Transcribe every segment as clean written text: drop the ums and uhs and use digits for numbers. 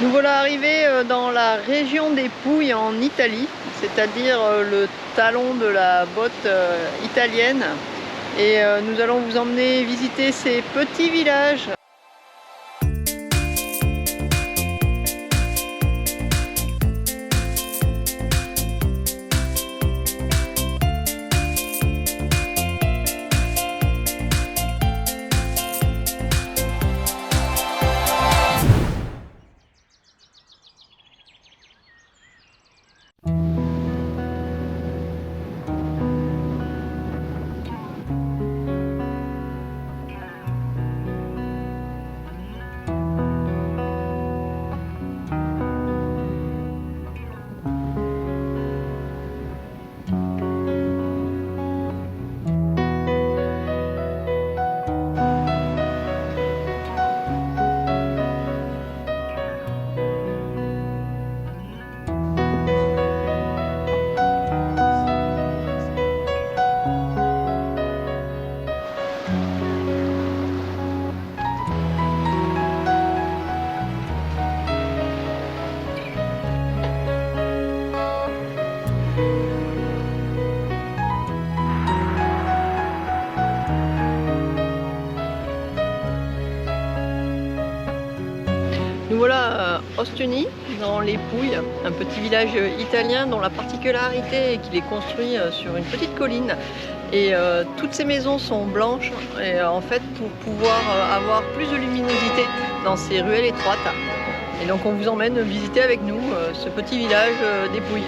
Nous voilà arrivés dans la région des Pouilles en Italie, c'est-à-dire le talon de la botte italienne. Et nous allons vous emmener visiter ces petits villages. Nous voilà à Ostuni, dans les Pouilles, un petit village italien dont la particularité est qu'il est construit sur une petite colline. Et toutes ces maisons sont blanches, et en fait pour pouvoir avoir plus de luminosité dans ces ruelles étroites. Et donc on vous emmène visiter avec nous ce petit village des Pouilles.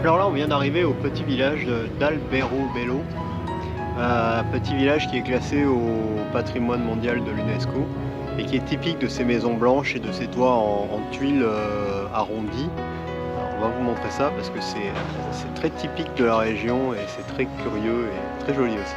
Alors là, on vient d'arriver au petit village d'Alberobello, un petit village qui est classé au patrimoine mondial de l'UNESCO et qui est typique de ces maisons blanches et de ces toits en tuiles arrondis. Alors, on va vous montrer ça parce que c'est très typique de la région et c'est très curieux et très joli aussi.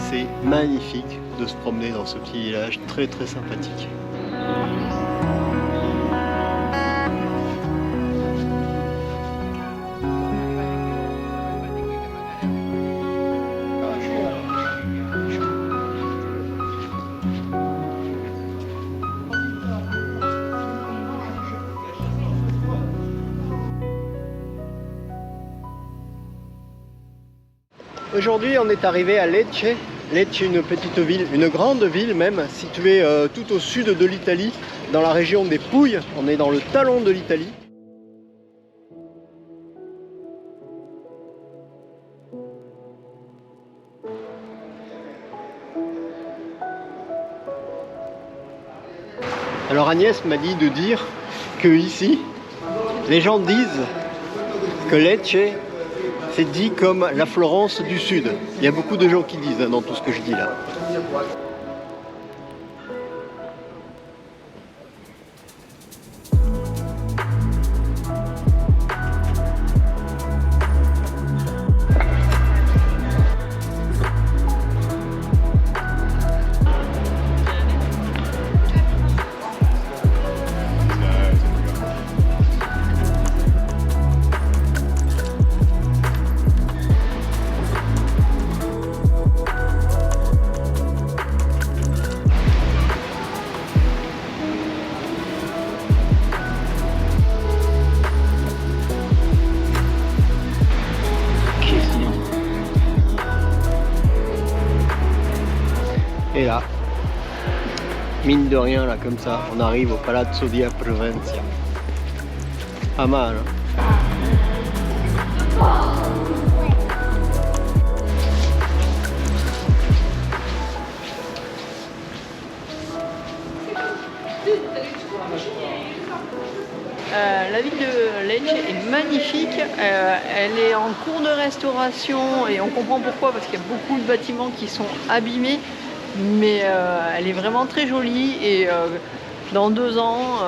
C'est magnifique de se promener dans ce petit village très sympathique. Aujourd'hui, on est arrivé à Lecce. Lecce, une petite ville, une grande ville même, située tout au sud de l'Italie, dans la région des Pouilles. On est dans le talon de l'Italie. Alors Agnès m'a dit de dire que ici, les gens disent que Lecce, c'est dit comme la Florence du Sud. Il y a beaucoup de gens qui disent dans tout ce que je dis là. Et là, mine de rien, là comme ça, on arrive au Palazzo di Provencia. Pas mal, hein? La ville de Lecce est magnifique, elle est en cours de restauration et on comprend pourquoi, parce qu'il y a beaucoup de bâtiments qui sont abîmés, mais elle est vraiment très jolie et dans 2 ans,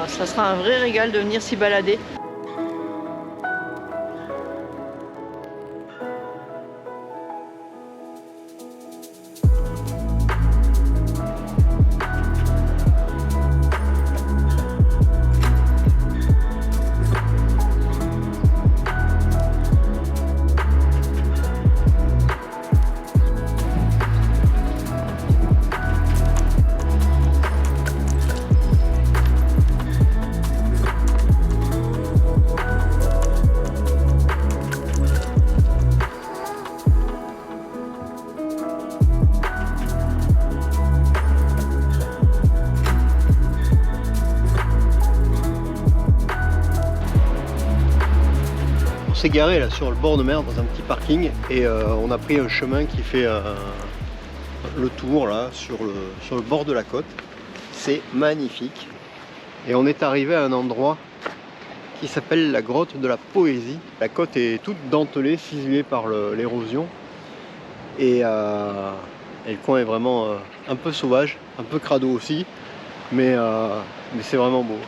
ça sera un vrai régal de venir s'y balader. On s'est garé là sur le bord de mer dans un petit parking et on a pris un chemin qui fait le tour là sur le bord de la côte. C'est magnifique et on est arrivé à un endroit qui s'appelle la grotte de la Poésie. La côte est toute dentelée, ciselée par l'érosion et le coin est vraiment un peu sauvage, un peu crado aussi, mais c'est vraiment beau.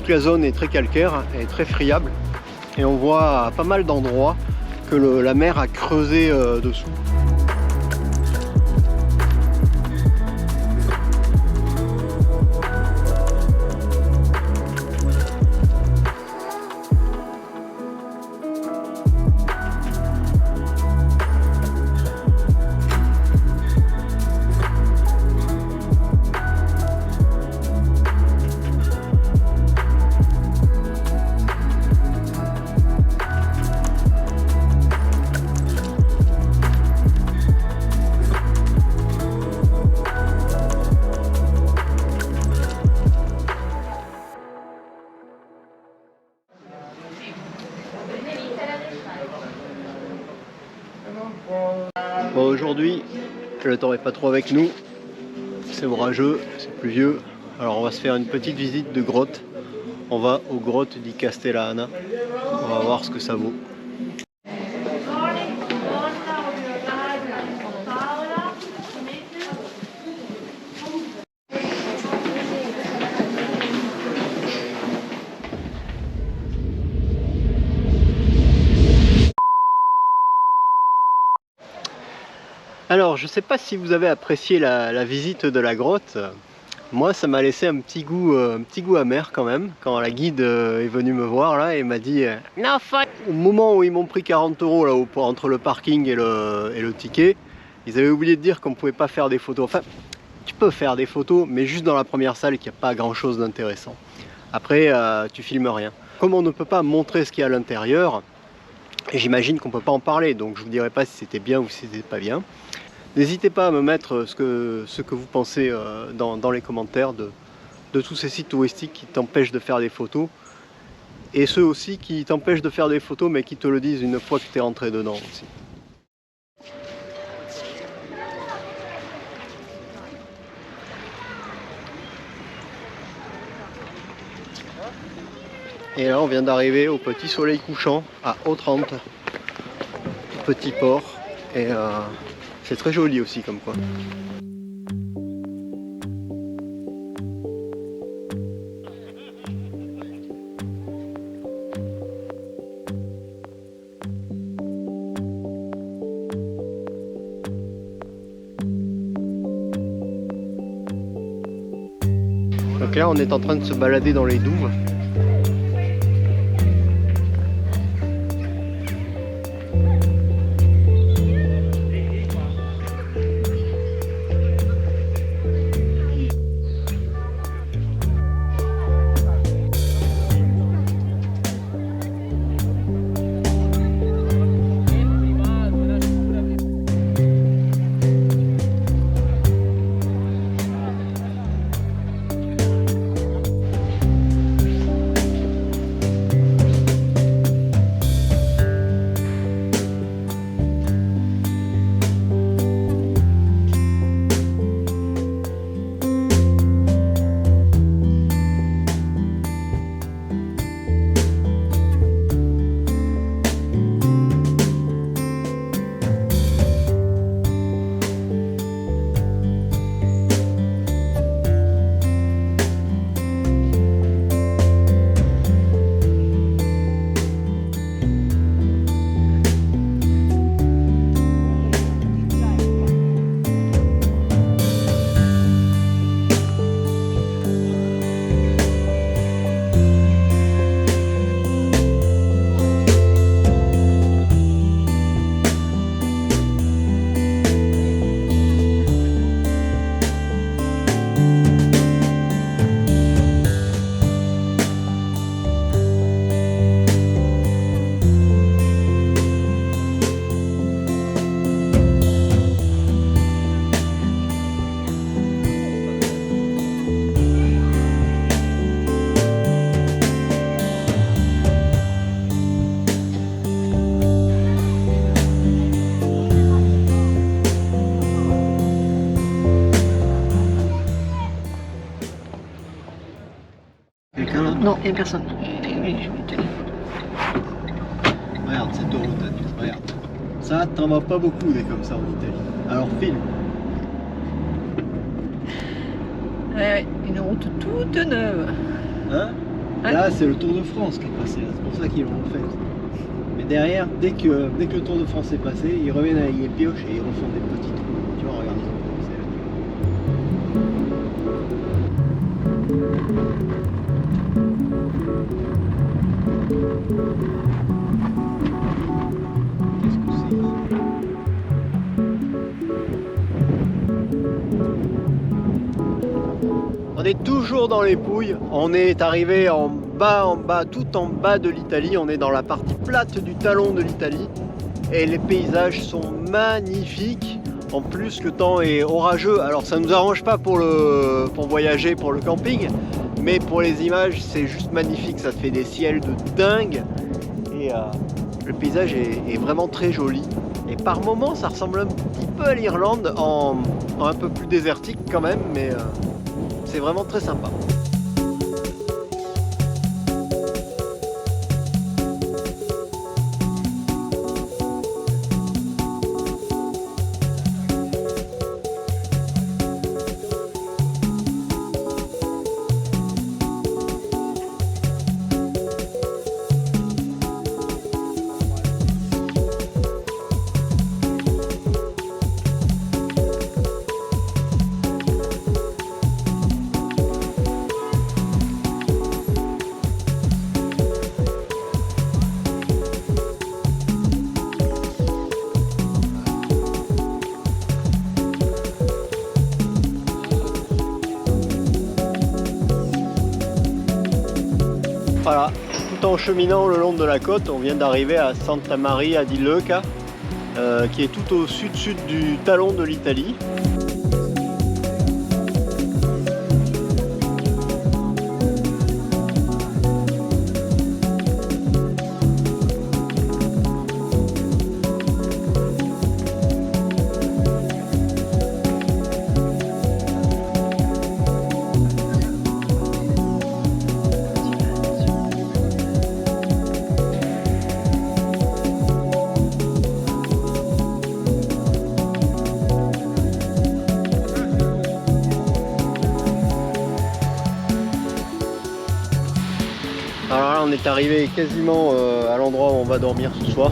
La zone est très calcaire et très friable et on voit à pas mal d'endroits que la mer a creusé dessous. Bon, aujourd'hui, le temps n'est pas trop avec nous, c'est orageux, c'est pluvieux, alors on va se faire une petite visite de grotte. On va aux grottes di Castellana, on va voir ce que ça vaut. Alors, je ne sais pas si vous avez apprécié la visite de la grotte. Moi, ça m'a laissé un petit goût amer quand même, quand la guide est venue me voir là et m'a dit no fun. Au moment où ils m'ont pris 40 € là, entre le parking et le ticket, ils avaient oublié de dire qu'on ne pouvait pas faire des photos. Enfin, tu peux faire des photos, mais juste dans la première salle, qu'il n'y a pas grand chose d'intéressant. Après, tu filmes rien. Comme on ne peut pas montrer ce qu'il y a à l'intérieur, j'imagine qu'on ne peut pas en parler, donc je ne vous dirai pas si c'était bien ou si c'était pas bien. N'hésitez pas à me mettre ce que vous pensez dans les commentaires de tous ces sites touristiques qui t'empêchent de faire des photos. Et ceux aussi qui t'empêchent de faire des photos mais qui te le disent une fois que tu es rentré dedans aussi. Et là on vient d'arriver au petit soleil couchant à Otrante, petit port. Et c'est très joli aussi comme quoi. Donc là on est en train de se balader dans les douves. Non, il n'y a personne. Regarde cette route, regarde. Ça, t'en vas pas beaucoup des comme ça en Italie. Alors filme. Ouais, une route toute neuve. Hein? Ouais. Là, c'est le Tour de France qui est passé, c'est pour ça qu'ils l'ont fait. Mais derrière, dès que le Tour de France est passé, ils reviennent avec les pioches et ils refont des petites routes. Tu vois, regarde, ils ont commencé Qu'est-ce que c'est? On est toujours dans les Pouilles, on est arrivé en bas, tout en bas de l'Italie, on est dans la partie plate du talon de l'Italie et les paysages sont magnifiques. En plus le temps est orageux, alors ça ne nous arrange pas pour voyager, pour le camping, mais pour les images c'est juste magnifique, ça te fait des ciels de dingue et le paysage est vraiment très joli. Et par moments ça ressemble un petit peu à l'Irlande en un peu plus désertique quand même, mais c'est vraiment très sympa. Voilà, tout en cheminant le long de la côte, on vient d'arriver à Santa Maria di Leuca, qui est tout au sud-sud du talon de l'Italie. Alors là on est arrivé quasiment à l'endroit où on va dormir ce soir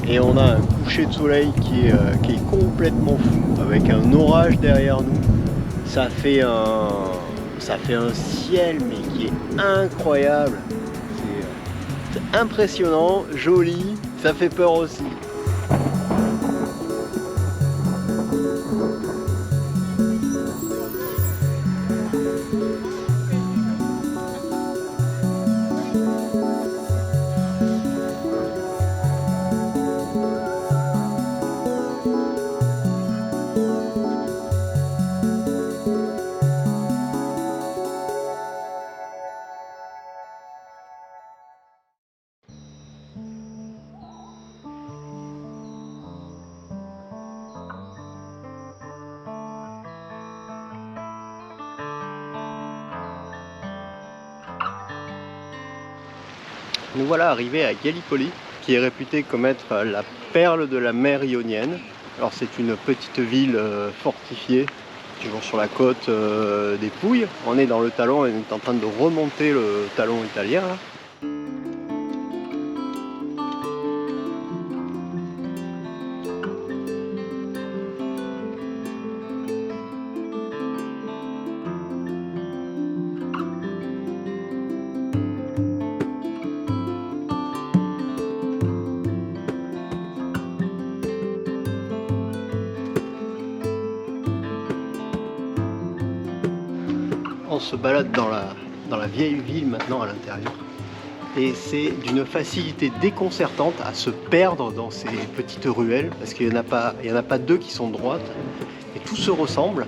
et on a un coucher de soleil qui est complètement fou avec un orage derrière nous. Ça fait un ciel mais qui est incroyable. C'est impressionnant, joli, ça fait peur aussi. Nous voilà arrivés à Gallipoli, qui est réputée comme être la perle de la mer Ionienne. Alors c'est une petite ville fortifiée, toujours sur la côte des Pouilles. On est dans le talon et on est en train de remonter le talon italien. Là. On se balade dans la vieille ville maintenant à l'intérieur et c'est d'une facilité déconcertante à se perdre dans ces petites ruelles parce qu'il n'y en a pas deux qui sont droites et tout se ressemble.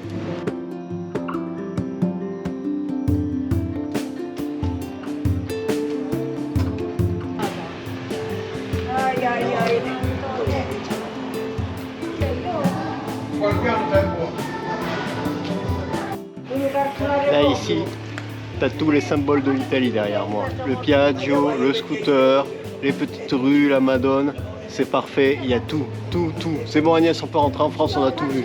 Là ici, tu as tous les symboles de l'Italie derrière moi. Le Piaggio, le scooter, les petites rues, la Madone, c'est parfait, il y a tout. C'est bon Agnès, on peut rentrer en France, on a tout vu.